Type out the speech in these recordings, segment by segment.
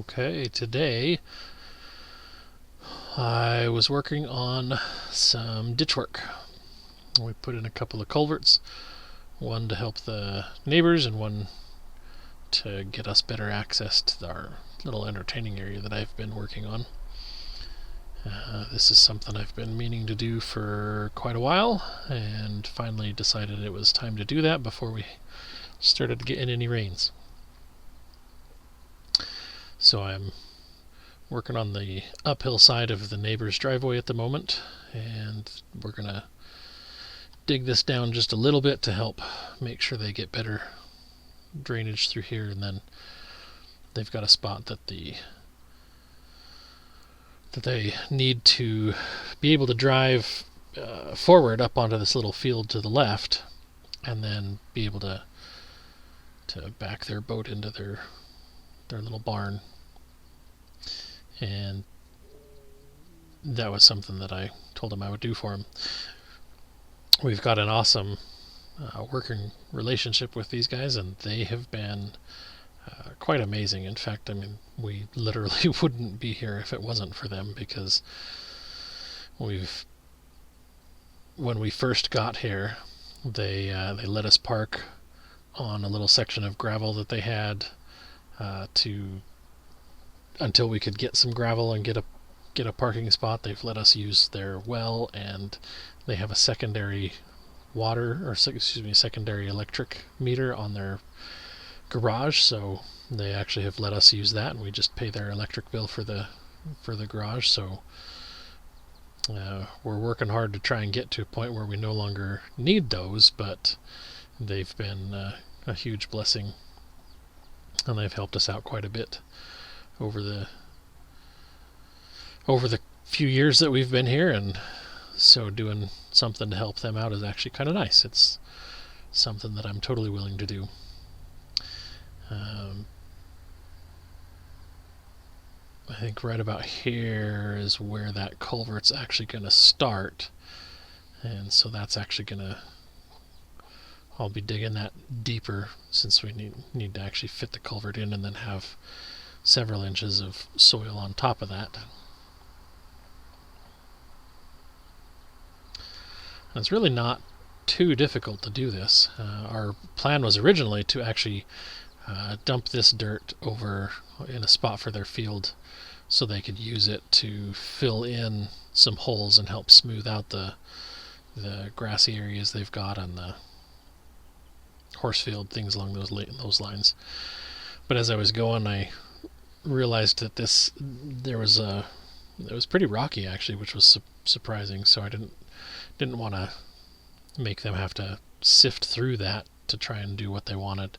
Okay, today I was working on some ditch work. We put in a couple of culverts, one to help the neighbors and one to get us better access to our little entertaining area that I've been working on. This is something I've been meaning to do for quite a while, and finally decided it was time to do that before we started getting any rains. So I'm working on the uphill side of the neighbor's driveway at the moment, and we're going to dig this down just a little bit to help make sure they get better drainage through here, and then they've got a spot that they need to be able to drive forward up onto this little field to the left, and then be able to back their boat into their little barn. And that was something that I told him I would do for him. We've got an awesome working relationship with these guys, and they have been quite amazing. In fact, I mean, we literally wouldn't be here if it wasn't for them, because when we first got here, they let us park on a little section of gravel that they had until we could get some gravel and get a parking spot. They've let us use their well, and they have a secondary secondary electric meter on their garage, so they actually have let us use that, and we just pay their electric bill for the garage. So we're working hard to try and get to a point where we no longer need those, but they've been a huge blessing, and they've helped us out quite a bit over the few years that we've been here, and so doing something to help them out is actually kind of nice. It's something that I'm totally willing to do. I think right about here is where that culvert's actually going to start, and so that's actually going to, I'll be digging that deeper, since we need to actually fit the culvert in and then have several inches of soil on top of that. And it's really not too difficult to do this. Our plan was originally to actually dump this dirt over in a spot for their field, so they could use it to fill in some holes and help smooth out the grassy areas they've got on the horse field, things along those lines. But as I was going, I realized that it was pretty rocky actually, which was surprising. So I didn't want to make them have to sift through that to try and do what they wanted.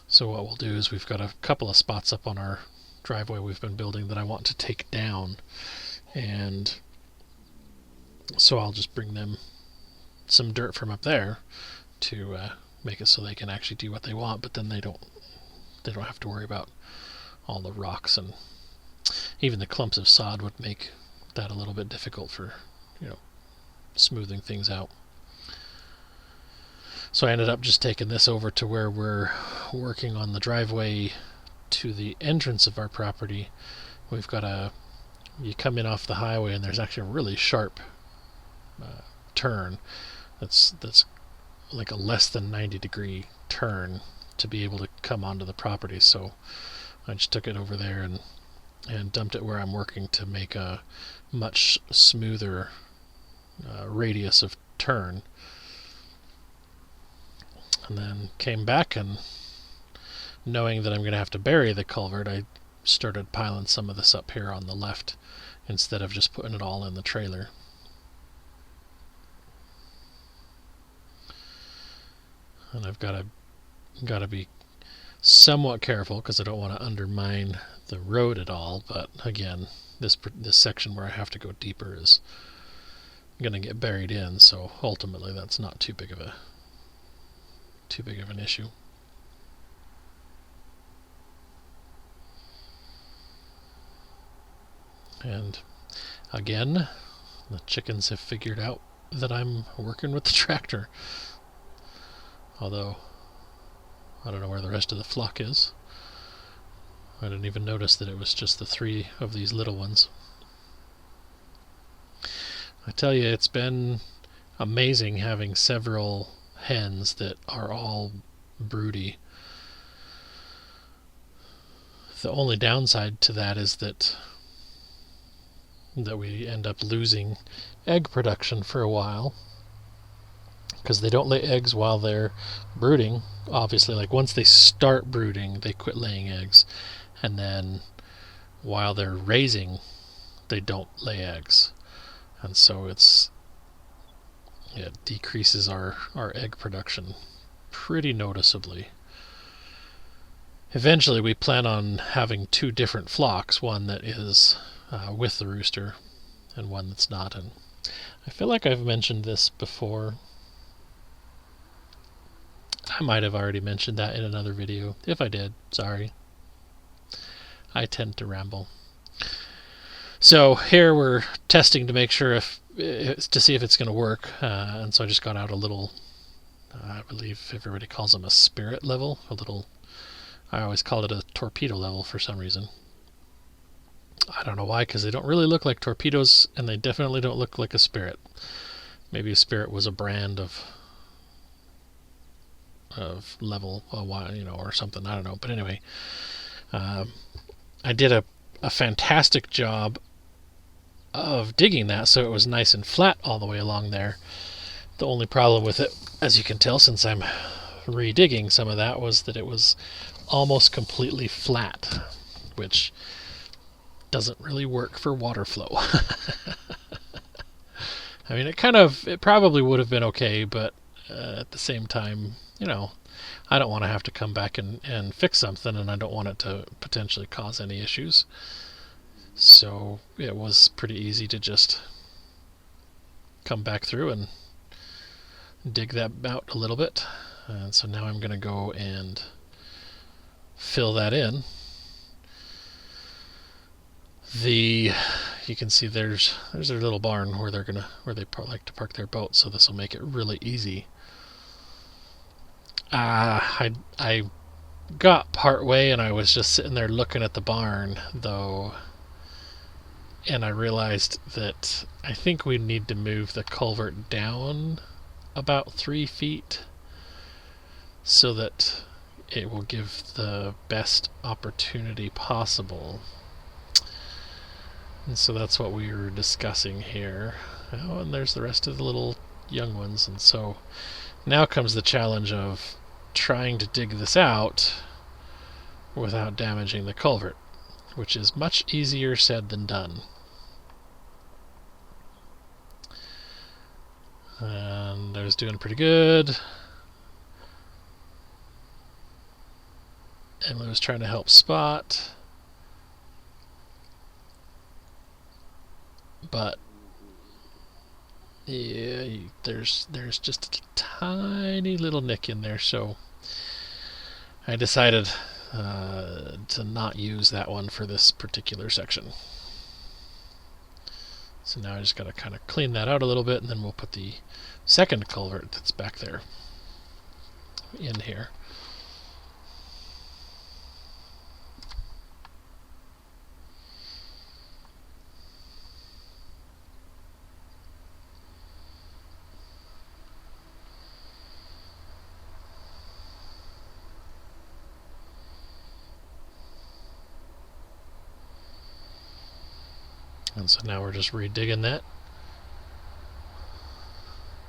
So what we'll do is, we've got a couple of spots up on our driveway we've been building that I want to take down, and so I'll just bring them some dirt from up there to make it so they can actually do what they want, but then they don't have to worry about all the rocks, and even the clumps of sod would make that a little bit difficult for smoothing things out. So I ended up just taking this over to where we're working on the driveway to the entrance of our property. We've got you come in off the highway, and there's actually a really sharp turn that's like a less than 90-degree turn to be able to come onto the property. So I just took it over there and dumped it where I'm working to make a much smoother radius of turn, and then came back, and knowing that I'm going to have to bury the culvert, I started piling some of this up here on the left instead of just putting it all in the trailer. And I've got to be somewhat careful, because I don't want to undermine the road at all, but again, this section where I have to go deeper is going to get buried in, so ultimately that's not too big of an issue. And again, the chickens have figured out that I'm working with the tractor, although I don't know where the rest of the flock is. I didn't even notice that it was just the 3 of these little ones. I tell you, it's been amazing having several hens that are all broody. The only downside to that is that we end up losing egg production for a while, because they don't lay eggs while they're brooding. Obviously, like once they start brooding, they quit laying eggs, and then while they're raising, they don't lay eggs, and so it decreases our egg production pretty noticeably. Eventually, we plan on having 2 different flocks, one that is with the rooster and one that's not. And I feel like I've mentioned this before. I might have already mentioned that in another video. If I did, sorry. I tend to ramble. So here we're testing to make sure to see if it's going to work. And so I just got out a little, I believe everybody calls them a spirit level, I always call it a torpedo level for some reason. I don't know why, because they don't really look like torpedoes, and they definitely don't look like a spirit. Maybe a spirit was a brand of level, or something. I don't know. But anyway, I did a fantastic job of digging that so it was nice and flat all the way along there. The only problem with it, as you can tell since I'm redigging some of that, was that it was almost completely flat, which doesn't really work for water flow. I mean, it probably would have been okay, but at the same time, I don't want to have to come back and fix something, and I don't want it to potentially cause any issues. So it was pretty easy to just come back through and dig that out a little bit. And so now I'm going to go and fill that in. You can see there's their little barn where they like to park their boat, so this will make it really easy. I got part way and I was just sitting there looking at the barn though, and I realized that I think we need to move the culvert down about 3 feet so that it will give the best opportunity possible. And so that's what we were discussing here. Oh, and there's the rest of the little young ones. And so now comes the challenge of trying to dig this out without damaging the culvert, which is much easier said than done. And I was doing pretty good. Emily was trying to help Spot. But yeah, there's just a tiny little nick in there, so I decided to not use that one for this particular section. So now I just got to kind of clean that out a little bit, and then we'll put the second culvert that's back there in here. And so now we're just redigging that.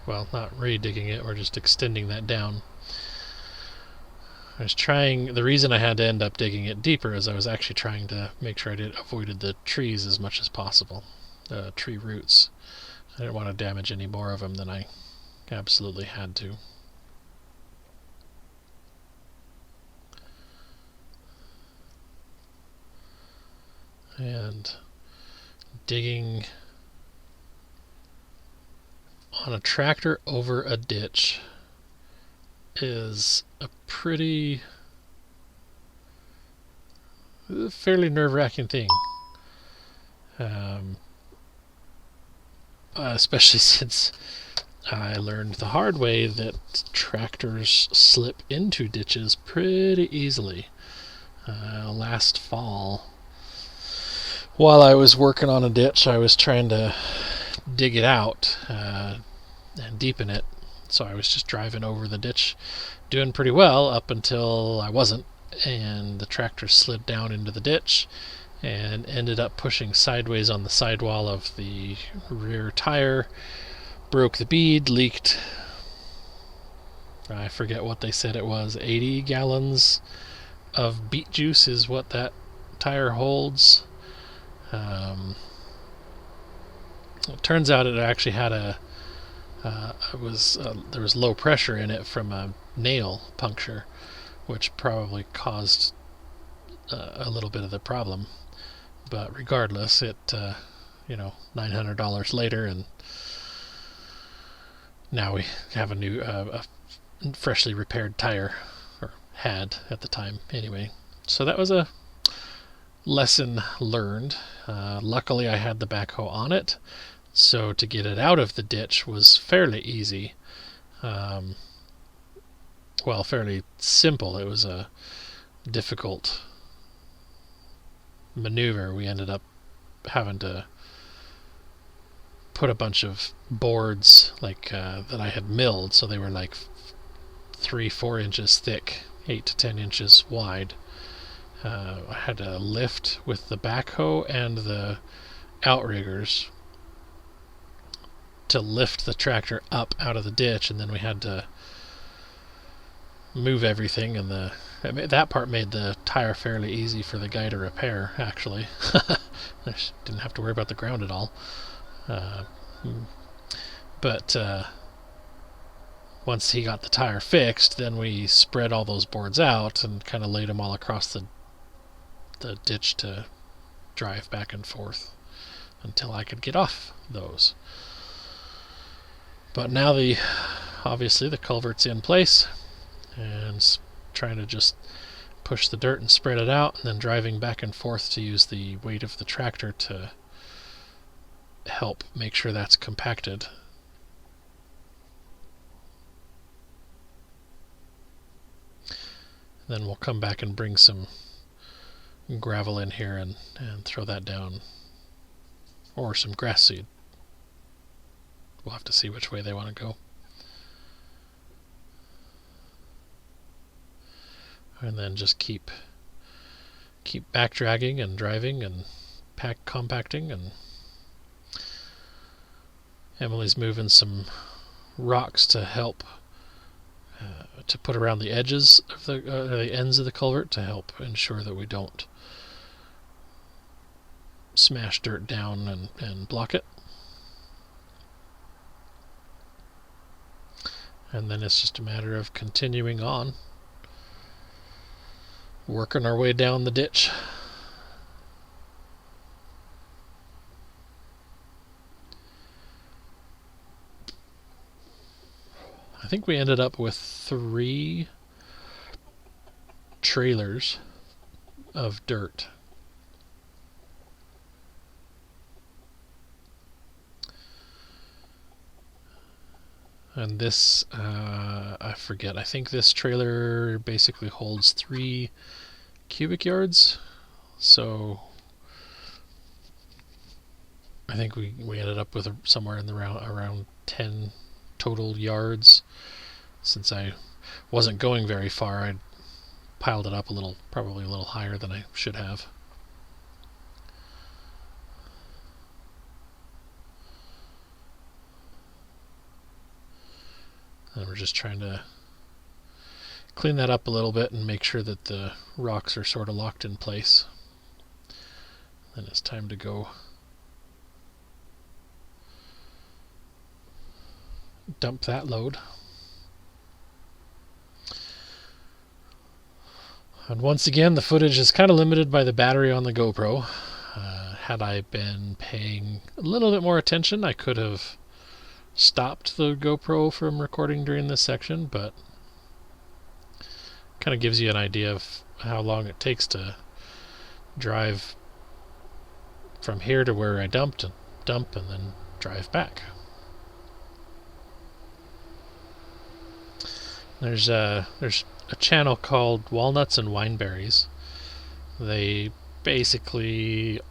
Well, not redigging it, we're just extending that down. The reason I had to end up digging it deeper is I was actually trying to make sure I avoided the trees as much as possible, tree roots. I didn't want to damage any more of them than I absolutely had to. And digging on a tractor over a ditch is a fairly nerve-wracking thing, especially since I learned the hard way that tractors slip into ditches pretty easily. last fall. While I was working on a ditch, I was trying to dig it out and deepen it. So I was just driving over the ditch, doing pretty well up until I wasn't, and the tractor slid down into the ditch and ended up pushing sideways on the sidewall of the rear tire, broke the bead, leaked, I forget what they said it was, 80 gallons of beet juice is what that tire holds. It turns out it actually had there was low pressure in it from a nail puncture, which probably caused a little bit of the problem. But regardless, it $900 later, and now we have a new, a freshly repaired tire, or had at the time anyway. So that was a lesson learned. Luckily, I had the backhoe on it, so to get it out of the ditch was fairly easy. Fairly simple. It was a difficult maneuver. We ended up having to put a bunch of boards that I had milled, so they were like 3-4 inches thick, 8 to 10 inches wide. I had to lift with the backhoe and the outriggers to lift the tractor up out of the ditch, and then we had to move everything, and that part made the tire fairly easy for the guy to repair, actually. I didn't have to worry about the ground at all. But once he got the tire fixed, then we spread all those boards out and kind of laid them all across the ditch to drive back and forth until I could get off those. But now obviously the culvert's in place, and trying to just push the dirt and spread it out, and then driving back and forth to use the weight of the tractor to help make sure that's compacted. Then we'll come back and bring some gravel in here and throw that down, or some grass seed. We'll have to see which way they want to go. And then just keep back dragging and driving and compacting. And Emily's moving some rocks to help to put around the edges of the ends of the culvert to help ensure that we don't smash dirt down and block it. And then it's just a matter of continuing on, working our way down the ditch. I think we ended up with 3 trailers of dirt. And this, I forget, I think this trailer basically holds 3 cubic yards. So I think we ended up with somewhere in the around 10 total yards. Since I wasn't going very far, I piled it up probably a little higher than I should have. And we're just trying to clean that up a little bit and make sure that the rocks are sort of locked in place. Then it's time to go dump that load. And once again, the footage is kind of limited by the battery on the GoPro. Had I been paying a little bit more attention, I could have stopped the GoPro from recording during this section, but kind of gives you an idea of how long it takes to drive from here to where I dump and then drive back. There's a channel called Walnuts and Wineberries, They basically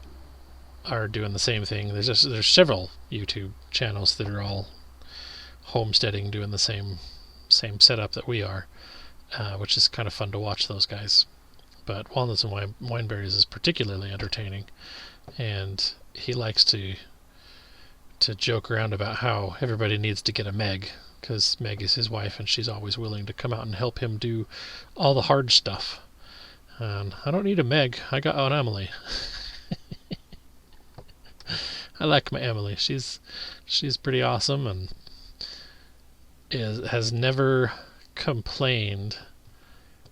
are doing the same thing. There's several YouTube channels that are all homesteading, doing the same setup that we are, which is kind of fun to watch those guys. But Walnuts and Wineberries is particularly entertaining, and he likes to joke around about how everybody needs to get a Meg, because Meg is his wife and she's always willing to come out and help him do all the hard stuff. And I don't need a Meg, I got an Emily. I like my Emily. She's pretty awesome and has never complained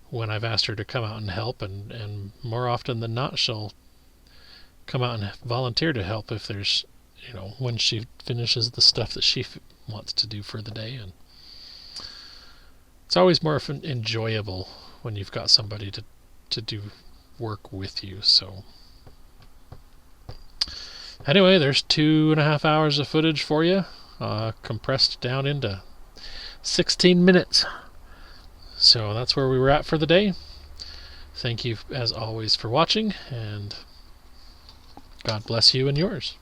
when I've asked her to come out and help, and more often than not she'll come out and volunteer to help if there's, when she finishes the stuff that she wants to do for the day. And it's always more enjoyable when you've got somebody to do work with you. So anyway, there's 2.5 hours of footage for you, compressed down into 16 minutes. So that's where we were at for the day. Thank you as always for watching, and God bless you and yours.